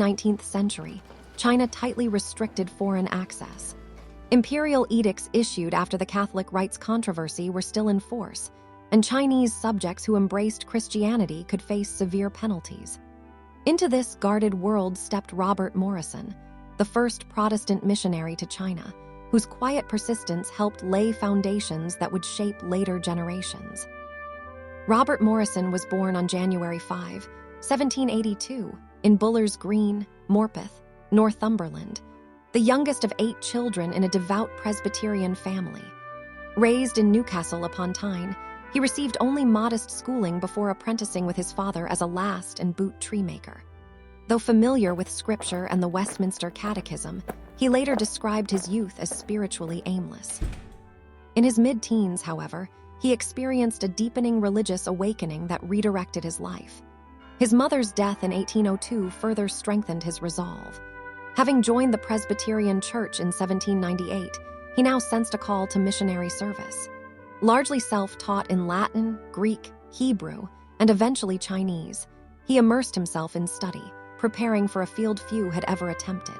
19th century, China tightly restricted foreign access. Imperial edicts issued after the Catholic Rites Controversy were still in force, and Chinese subjects who embraced Christianity could face severe penalties. Into this guarded world stepped Robert Morrison, the first Protestant missionary to China, whose quiet persistence helped lay foundations that would shape later generations. Robert Morrison was born on January 5, 1782, in Buller's Green, Morpeth, Northumberland, the youngest of 8 children in a devout Presbyterian family. Raised in Newcastle upon Tyne, he received only modest schooling before apprenticing with his father as a last and boot tree maker. Though familiar with Scripture and the Westminster Catechism, he later described his youth as spiritually aimless. In his mid-teens, however, he experienced a deepening religious awakening that redirected his life. His mother's death in 1802 further strengthened his resolve. Having joined the Presbyterian Church in 1798, he now sensed a call to missionary service. Largely self-taught in Latin, Greek, Hebrew, and eventually Chinese, he immersed himself in study, preparing for a field few had ever attempted.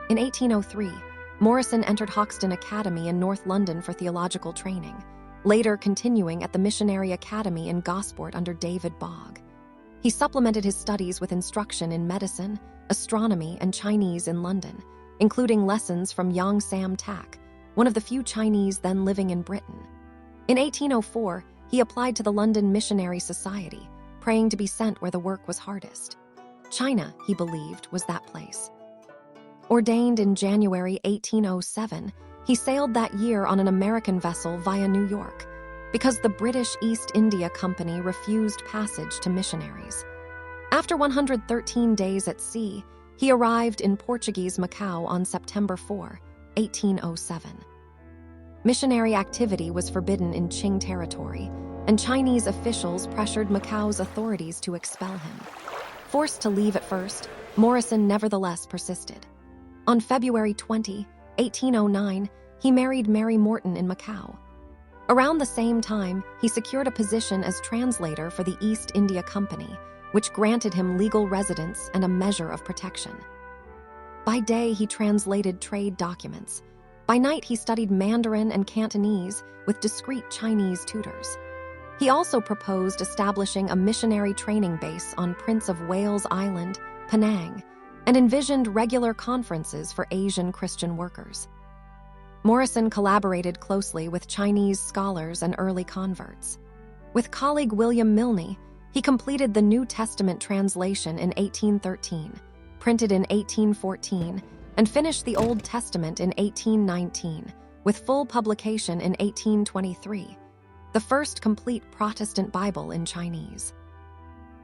In 1803, Morrison entered Hoxton Academy in North London for theological training, later continuing at the Missionary Academy in Gosport under David Bach. He supplemented his studies with instruction in medicine, astronomy, and Chinese in London, including lessons from Yang Sam Tak, one of the few Chinese then living in Britain. In 1804, he applied to the London Missionary Society, praying to be sent where the work was hardest. China, he believed, was that place. Ordained in January 1807, he sailed that year on an American vessel via New York, because the British East India Company refused passage to missionaries. After 113 days at sea, he arrived in Portuguese Macau on September 4, 1807. Missionary activity was forbidden in Qing territory, and Chinese officials pressured Macau's authorities to expel him. Forced to leave at first, Morrison nevertheless persisted. On February 20, 1809, he married Mary Morton in Macau. Around the same time, he secured a position as translator for the East India Company, which granted him legal residence and a measure of protection. By day, he translated trade documents. By night, he studied Mandarin and Cantonese with discreet Chinese tutors. He also proposed establishing a missionary training base on Prince of Wales Island, Penang, and envisioned regular conferences for Asian Christian workers. Morrison collaborated closely with Chinese scholars and early converts. With colleague William Milne, he completed the New Testament translation in 1813, printed in 1814, and finished the Old Testament in 1819, with full publication in 1823, the first complete Protestant Bible in Chinese.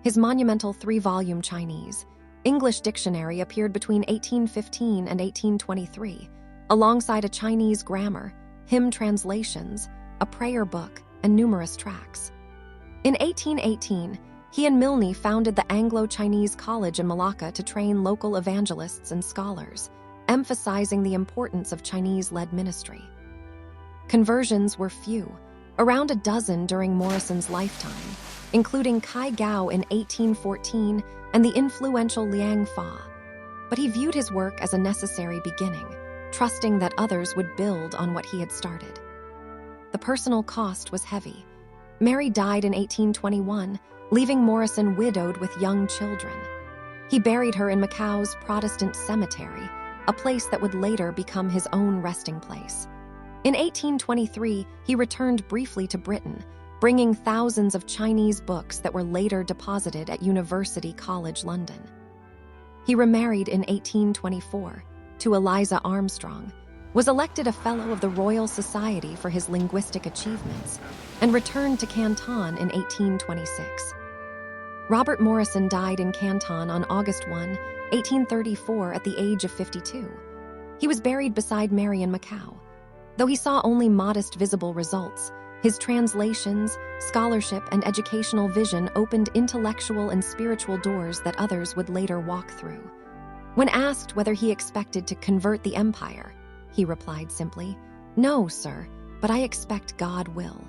His monumental 3-volume Chinese, English dictionary appeared between 1815 and 1823, alongside a Chinese grammar, hymn translations, a prayer book, and numerous tracts. In 1818, he and Milne founded the Anglo-Chinese College in Malacca to train local evangelists and scholars, emphasizing the importance of Chinese-led ministry. Conversions were few, around a dozen during Morrison's lifetime, including Kai Gao in 1814 and the influential Liang Fa. But he viewed his work as a necessary beginning, trusting that others would build on what he had started. The personal cost was heavy. Mary died in 1821, leaving Morrison widowed with young children. He buried her in Macau's Protestant cemetery, a place that would later become his own resting place. In 1823, he returned briefly to Britain, bringing thousands of Chinese books that were later deposited at University College London. He remarried in 1824 to Eliza Armstrong, was elected a Fellow of the Royal Society for his linguistic achievements, and returned to Canton in 1826. Robert Morrison died in Canton on August 1, 1834 at the age of 52. He was buried beside Mary in Macau. Though he saw only modest visible results, his translations, scholarship, and educational vision opened intellectual and spiritual doors that others would later walk through. When asked whether he expected to convert the empire, he replied simply, "No, sir, but I expect God will."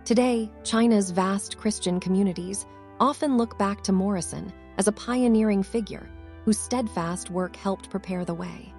Today, China's vast Christian communities often look back to Morrison as a pioneering figure, whose steadfast work helped prepare the way.